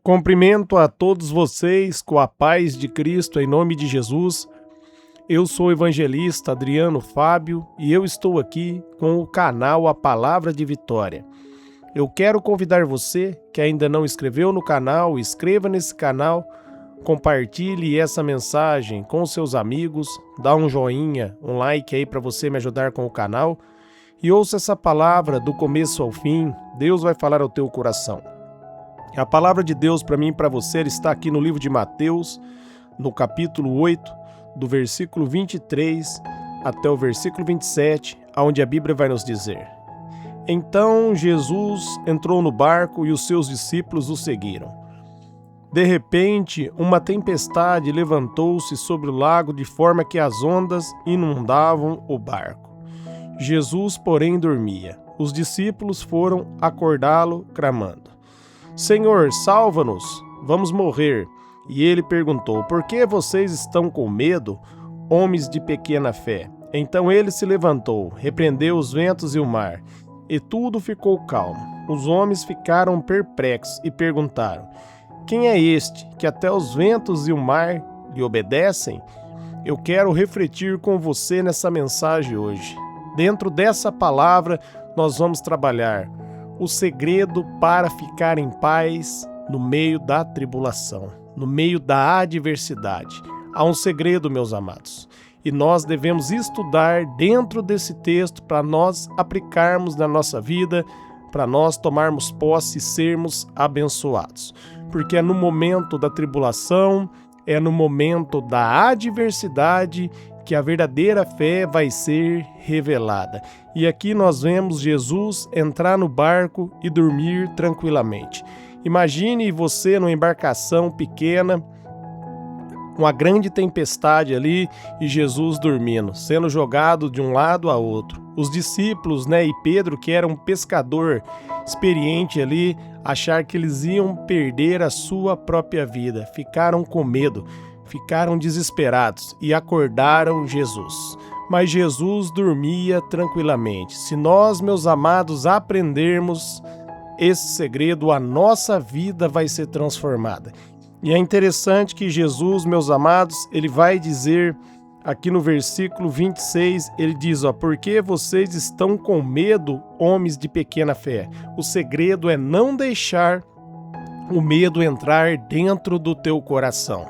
Cumprimento a todos vocês com a paz de Cristo em nome de Jesus. Eu sou o evangelista Adriano Fábio e eu estou aqui com o canal A Palavra de Vitória. Eu quero convidar você que ainda não inscreveu no canal, inscreva nesse canal, compartilhe essa mensagem com seus amigos, dá um joinha, um like aí para você me ajudar com o canal e ouça essa palavra do começo ao fim. Deus vai falar ao teu coração. A palavra de Deus para mim e para você está aqui no livro de Mateus, no capítulo 8, do versículo 23 até o versículo 27, onde a Bíblia vai nos dizer: Então Jesus entrou no barco e os seus discípulos o seguiram. De repente, uma tempestade levantou-se sobre o lago de forma que as ondas inundavam o barco. Jesus, porém, dormia. Os discípulos foram acordá-lo, clamando: Senhor, salva-nos, vamos morrer. E ele perguntou: Por que vocês estão com medo, homens de pequena fé? Então ele se levantou, repreendeu os ventos e o mar, e tudo ficou calmo. Os homens ficaram perplexos e perguntaram: Quem é este que até os ventos e o mar lhe obedecem? Eu quero refletir com você nessa mensagem hoje. Dentro dessa palavra nós vamos trabalhar o segredo para ficar em paz no meio da tribulação, no meio da adversidade. Há um segredo, meus amados, e nós devemos estudar dentro desse texto para nós aplicarmos na nossa vida, para nós tomarmos posse e sermos abençoados. Porque é no momento da tribulação, é no momento da adversidade que a verdadeira fé vai ser revelada. E aqui nós vemos Jesus entrar no barco e dormir tranquilamente. Imagine você numa embarcação pequena, uma grande tempestade ali e Jesus dormindo, sendo jogado de um lado a outro. Os discípulos, e Pedro, que era um pescador experiente ali, achar que eles iam perder a sua própria vida. Ficaram com medo, ficaram desesperados e acordaram Jesus. Mas Jesus dormia tranquilamente. Se nós, meus amados, aprendermos esse segredo, a nossa vida vai ser transformada. E é interessante que Jesus, meus amados, ele vai dizer aqui no versículo 26, ele diz, por que vocês estão com medo, homens de pequena fé? O segredo é não deixar o medo entrar dentro do teu coração.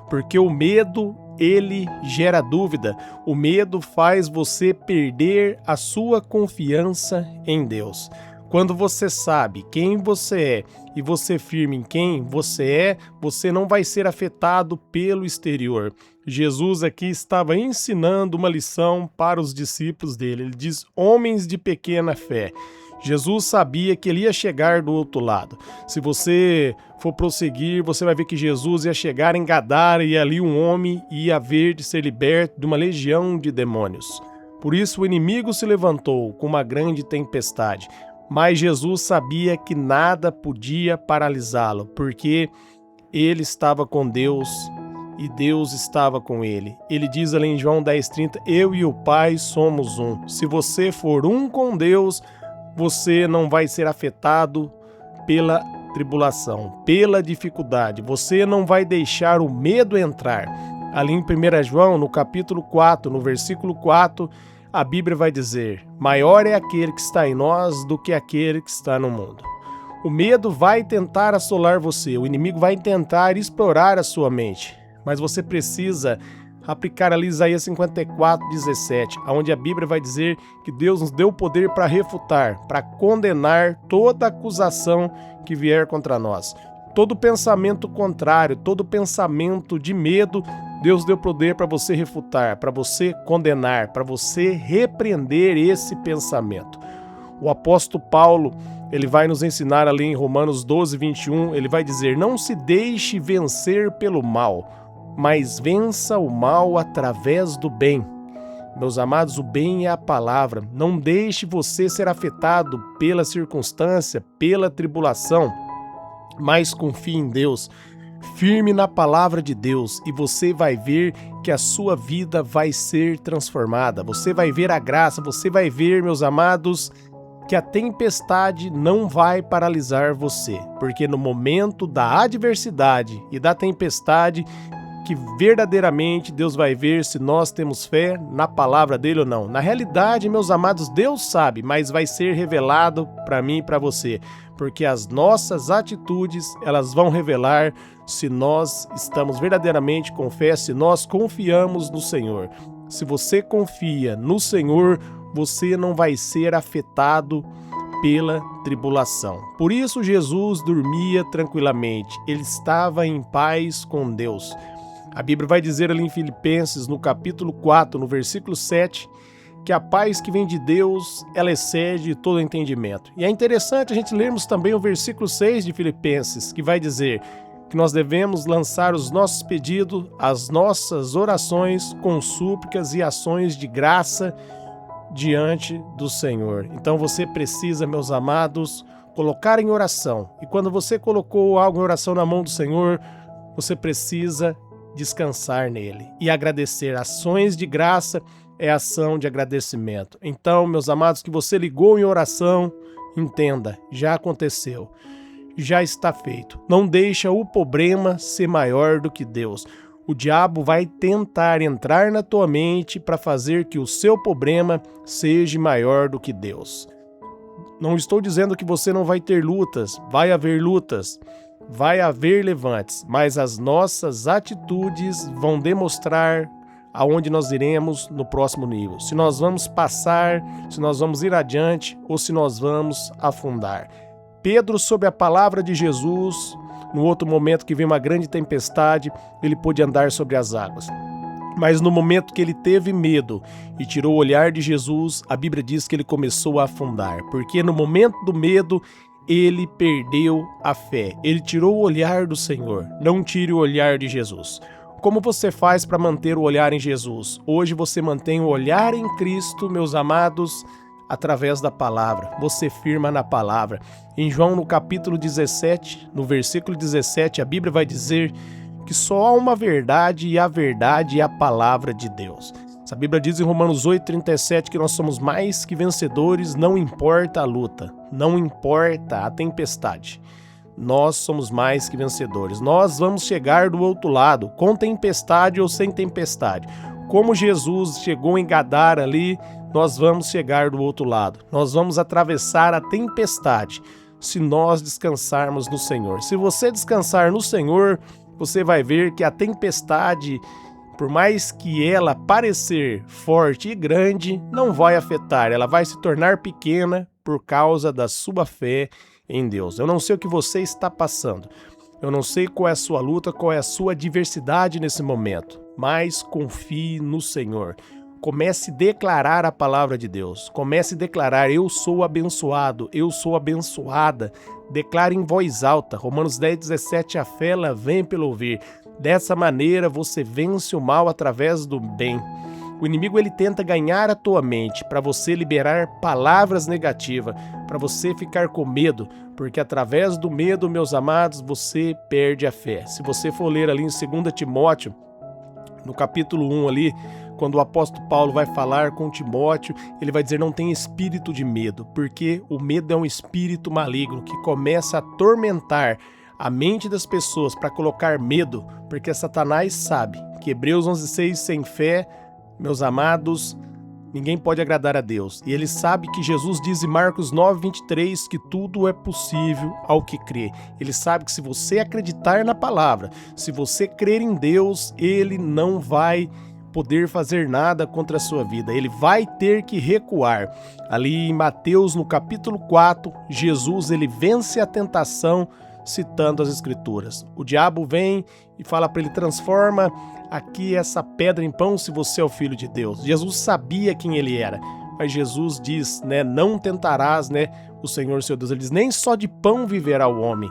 Porque o medo, ele gera dúvida. O medo faz você perder a sua confiança em Deus. Quando você sabe quem você é e você firme em quem você é, você não vai ser afetado pelo exterior. Jesus aqui estava ensinando uma lição para os discípulos dele. Ele diz, homens de pequena fé. Jesus sabia que ele ia chegar do outro lado. Se você for prosseguir, você vai ver que Jesus ia chegar em Gadara e ali um homem ia haver de ser liberto de uma legião de demônios. Por isso o inimigo se levantou com uma grande tempestade. Mas Jesus sabia que nada podia paralisá-lo, porque ele estava com Deus e Deus estava com ele. Ele diz ali em João 10,30, eu e o Pai somos um. Se você for um com Deus, você não vai ser afetado pela tribulação, pela dificuldade. Você não vai deixar o medo entrar. Ali em 1 João, no capítulo 4, no versículo 4, a Bíblia vai dizer, maior é aquele que está em nós do que aquele que está no mundo. O medo vai tentar assolar você, o inimigo vai tentar explorar a sua mente, mas você precisa aplicar ali Isaías 54:17, onde a Bíblia vai dizer que Deus nos deu o poder para refutar, para condenar toda acusação que vier contra nós. Todo pensamento contrário, todo pensamento de medo, Deus deu poder para você refutar, para você condenar, para você repreender esse pensamento. O apóstolo Paulo, ele vai nos ensinar ali em Romanos 12:21, ele vai dizer, não se deixe vencer pelo mal, mas vença o mal através do bem. Meus amados, o bem é a palavra. Não deixe você ser afetado pela circunstância, pela tribulação, mas confie em Deus. Firme na palavra de Deus e você vai ver que a sua vida vai ser transformada. Você vai ver a graça, você vai ver, meus amados, que a tempestade não vai paralisar você, porque no momento da adversidade e da tempestade, que verdadeiramente Deus vai ver se nós temos fé na palavra dele ou não. Na realidade, meus amados, Deus sabe, mas vai ser revelado para mim e para você, porque as nossas atitudes, elas vão revelar se nós estamos verdadeiramente com fé, se nós confiamos no Senhor. Se você confia no Senhor, você não vai ser afetado pela tribulação. Por isso Jesus dormia tranquilamente, ele estava em paz com Deus. A Bíblia vai dizer ali em Filipenses, no capítulo 4, no versículo 7, que a paz que vem de Deus, ela excede todo entendimento. E é interessante a gente lermos também o versículo 6 de Filipenses, que vai dizer que nós devemos lançar os nossos pedidos, as nossas orações com súplicas e ações de graça diante do Senhor. Então você precisa, meus amados, colocar em oração. E quando você colocou algo em oração na mão do Senhor, você precisa descansar nele e agradecer. Ações de graça é ação de agradecimento. Então, meus amados, que você ligou em oração, entenda, já aconteceu, já está feito. Não deixa o problema ser maior do que Deus. O diabo vai tentar entrar na tua mente para fazer que o seu problema seja maior do que Deus. Não estou dizendo que você não vai ter lutas, vai haver lutas, vai haver levantes, mas as nossas atitudes vão demonstrar aonde nós iremos no próximo nível. Se nós vamos passar, se nós vamos ir adiante ou se nós vamos afundar. Pedro, sob a palavra de Jesus, no outro momento que veio uma grande tempestade, ele pôde andar sobre as águas. Mas no momento que ele teve medo e tirou o olhar de Jesus, a Bíblia diz que ele começou a afundar, porque no momento do medo, ele perdeu a fé, ele tirou o olhar do Senhor. Não tire o olhar de Jesus. Como você faz para manter o olhar em Jesus? Hoje você mantém o olhar em Cristo, meus amados, através da palavra. Você firma na palavra. Em João, no capítulo 17, no versículo 17, a Bíblia vai dizer que só há uma verdade e a verdade é a palavra de Deus. A Bíblia diz em Romanos 8,37 que nós somos mais que vencedores, não importa a luta, não importa a tempestade. Nós somos mais que vencedores. Nós vamos chegar do outro lado, com tempestade ou sem tempestade. Como Jesus chegou em Gadara ali, nós vamos chegar do outro lado. Nós vamos atravessar a tempestade se nós descansarmos no Senhor. Se você descansar no Senhor, você vai ver que a tempestade, por mais que ela parecer forte e grande, não vai afetar. Ela vai se tornar pequena por causa da sua fé em Deus. Eu não sei o que você está passando. Eu não sei qual é a sua luta, qual é a sua adversidade nesse momento. Mas confie no Senhor. Comece a declarar a palavra de Deus. Comece a declarar: eu sou abençoado, eu sou abençoada. Declare em voz alta. Romanos 10,17, a fé ela vem pelo ouvir. Dessa maneira você vence o mal através do bem. O inimigo ele tenta ganhar a tua mente para você liberar palavras negativas, para você ficar com medo, porque através do medo, meus amados, você perde a fé. Se você for ler ali em 2 Timóteo, no capítulo 1 ali, quando o apóstolo Paulo vai falar com Timóteo, ele vai dizer: não tem espírito de medo, porque o medo é um espírito maligno que começa a atormentar a mente das pessoas para colocar medo, porque Satanás sabe que Hebreus 11,6, sem fé, meus amados, ninguém pode agradar a Deus. E ele sabe que Jesus diz em Marcos 9,23 que tudo é possível ao que crê. Ele sabe que se você acreditar na palavra, se você crer em Deus, ele não vai poder fazer nada contra a sua vida. Ele vai ter que recuar. Ali em Mateus, no capítulo 4, Jesus ele vence a tentação citando as Escrituras. O diabo vem e fala para ele: transforma aqui essa pedra em pão se você é o Filho de Deus. Jesus sabia quem ele era, mas Jesus diz, não tentarás, o Senhor seu Deus. Ele diz: nem só de pão viverá o homem.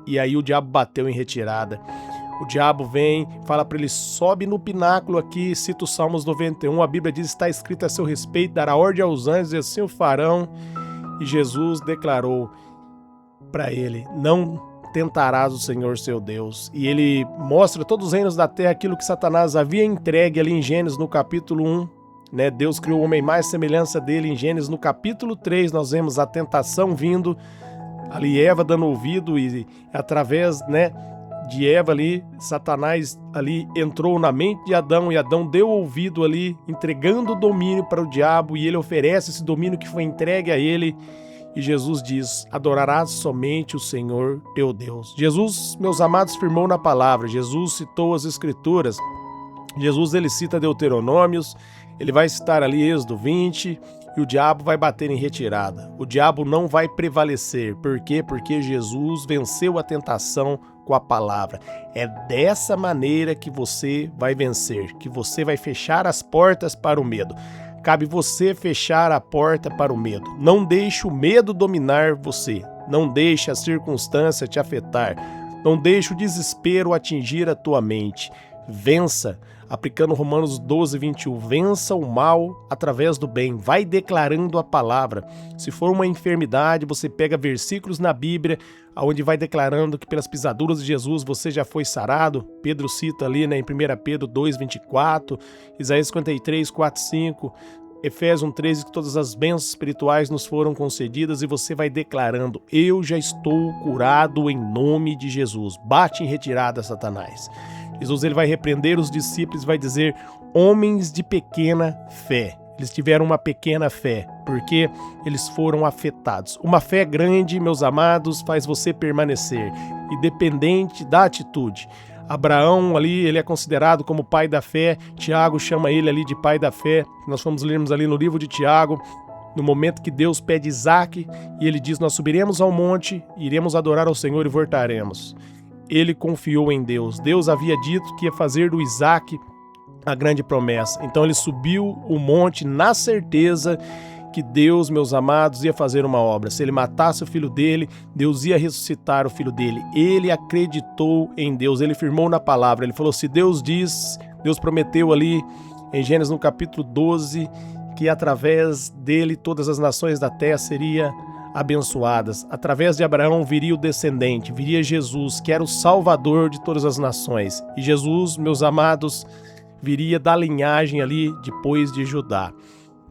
E aí o diabo bateu em retirada. O diabo vem, fala para ele: sobe no pináculo aqui, cita o Salmos 91, a Bíblia diz, está escrito a seu respeito, dará ordem aos anjos e assim o farão. E Jesus declarou para ele: não tentarás o Senhor seu Deus. E ele mostra todos os reinos da terra, aquilo que Satanás havia entregue ali em Gênesis no capítulo 1. né? Deus criou o homem mais semelhança dele. Em Gênesis, no capítulo 3, nós vemos a tentação vindo, ali Eva dando ouvido e através, né, de Eva ali, Satanás ali entrou na mente de Adão e Adão deu ouvido ali, entregando o domínio para o diabo, e ele oferece esse domínio que foi entregue a ele. E Jesus diz: adorarás somente o Senhor teu Deus. Jesus, meus amados, firmou na palavra. Jesus citou as Escrituras. Jesus, ele cita Deuteronômios, ele vai citar ali Êxodo 20, e o diabo vai bater em retirada. O diabo não vai prevalecer. Por quê? Porque Jesus venceu a tentação com a palavra. É dessa maneira que você vai vencer, que você vai fechar as portas para o medo. Cabe você fechar a porta para o medo. Não deixe o medo dominar você. Não deixe a circunstância te afetar. Não deixe o desespero atingir a tua mente. Vença, aplicando Romanos 12, 21. Vença o mal através do bem. Vai declarando a palavra. Se for uma enfermidade, você pega versículos na Bíblia, onde vai declarando que pelas pisaduras de Jesus você já foi sarado. Pedro cita ali, né, em 1 Pedro 2, 24, Isaías 53, 4, 5, Efésios 13, que todas as bênçãos espirituais nos foram concedidas, e você vai declarando: eu já estou curado em nome de Jesus. Bate em retirada, Satanás. Jesus, ele vai repreender os discípulos, vai dizer: homens de pequena fé. Eles tiveram uma pequena fé, porque eles foram afetados. Uma fé grande, meus amados, faz você permanecer, independente da atitude. Abraão ali, ele é considerado como pai da fé. Tiago chama ele ali de pai da fé. Nós fomos lermos ali no livro de Tiago, no momento que Deus pede Isaque, e ele diz: nós subiremos ao monte, iremos adorar ao Senhor e voltaremos. Ele confiou em Deus. Deus havia dito que ia fazer do Isaque a grande promessa. Então ele subiu o monte na certeza que Deus, meus amados, ia fazer uma obra. Se ele matasse o filho dele, Deus ia ressuscitar o filho dele. Ele acreditou em Deus, ele firmou na palavra. Ele falou: se Deus diz, Deus prometeu ali em Gênesis no capítulo 12, que através dele todas as nações da terra seriam abençoadas. Através de Abraão viria o descendente, viria Jesus, que era o Salvador de todas as nações. E Jesus, meus amados, viria da linhagem ali depois de Judá.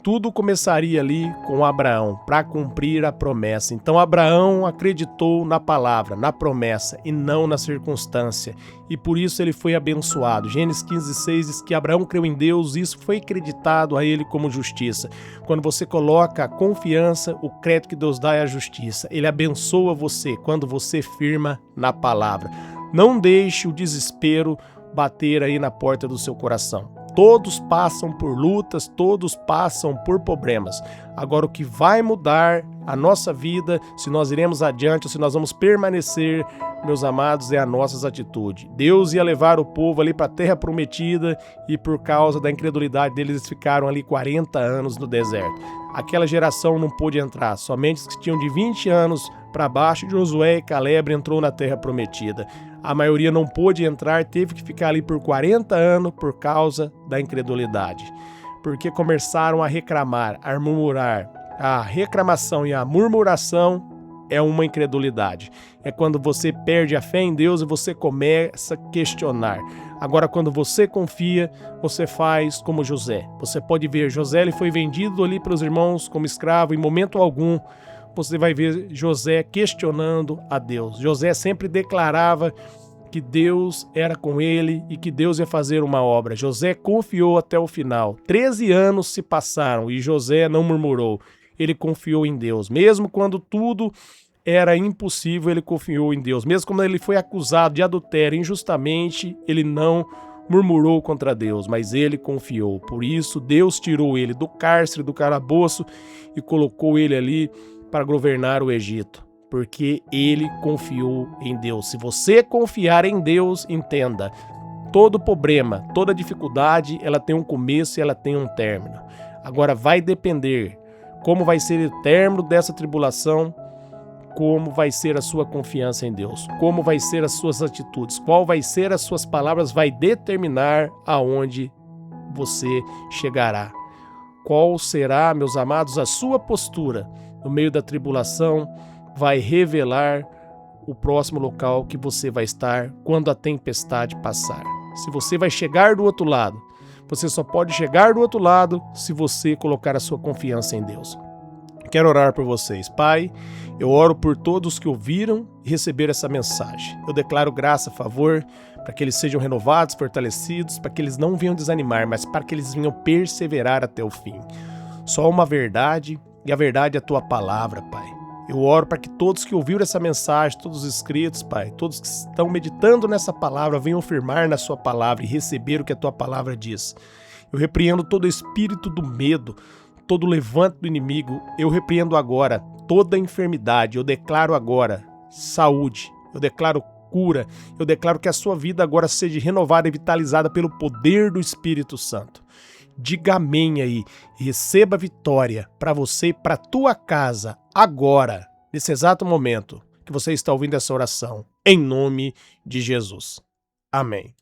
Tudo começaria ali com Abraão, para cumprir a promessa. Então Abraão acreditou na palavra, na promessa, e não na circunstância. E por isso ele foi abençoado. Gênesis 15:6 diz que Abraão creu em Deus, e isso foi acreditado a ele como justiça. Quando você coloca a confiança, o crédito que Deus dá é a justiça. Ele abençoa você quando você firma na palavra. Não deixe o desespero bater aí na porta do seu coração. Todos passam por lutas, todos passam por problemas. Agora, o que vai mudar a nossa vida, se nós iremos adiante ou se nós vamos permanecer, meus amados, é a nossa atitude. Deus ia levar o povo ali para a terra prometida, e por causa da incredulidade deles, eles ficaram ali 40 anos no deserto. Aquela geração não pôde entrar, somente os que tinham de 20 anos para baixo, Josué e Caleb entrou na terra prometida. A maioria não pôde entrar, teve que ficar ali por 40 anos por causa da incredulidade. Porque começaram a reclamar, a murmurar. A reclamação e a murmuração é uma incredulidade. É quando você perde a fé em Deus e você começa a questionar. Agora, quando você confia, você faz como José. Você pode ver, José ele foi vendido ali pelos irmãos como escravo. Em momento algum, você vai ver José questionando a Deus. José sempre declarava que Deus era com ele e que Deus ia fazer uma obra. José confiou até o final. 13 anos se passaram e José não murmurou. Ele confiou em Deus. Mesmo quando tudo era impossível, ele confiou em Deus. Mesmo quando ele foi acusado de adultério injustamente, ele não murmurou contra Deus, mas ele confiou. Por isso, Deus tirou ele do cárcere, do calabouço, e colocou ele ali para governar o Egito, porque ele confiou em Deus. Se você confiar em Deus, entenda, todo problema, toda dificuldade, ela tem um começo e ela tem um término. Agora vai depender como vai ser o término dessa tribulação, como vai ser a sua confiança em Deus, como vai ser as suas atitudes, qual vai ser as suas palavras, vai determinar aonde você chegará. Qual será, meus amados, a sua postura no meio da tribulação, vai revelar o próximo local que você vai estar quando a tempestade passar. Se você vai chegar do outro lado, Você só pode chegar do outro lado se você colocar a sua confiança em Deus. Quero orar por vocês. Pai, eu oro por todos que ouviram e receberam essa mensagem. Eu declaro graça a favor para que eles sejam renovados, fortalecidos, para que eles não venham desanimar, mas para que eles venham perseverar até o fim. Só uma verdade, e a verdade é a tua palavra, Pai. Eu oro para que todos que ouviram essa mensagem, todos os inscritos, Pai, todos que estão meditando nessa palavra, venham firmar na sua palavra e receber o que a tua palavra diz. Eu repreendo todo o espírito do medo, todo o levante do inimigo. Eu repreendo agora toda enfermidade. Eu declaro agora saúde. Eu declaro cura. Eu declaro que a sua vida agora seja renovada e vitalizada pelo poder do Espírito Santo. Diga amém aí. Receba vitória para você e para a tua casa agora, nesse exato momento que você está ouvindo essa oração. Em nome de Jesus. Amém.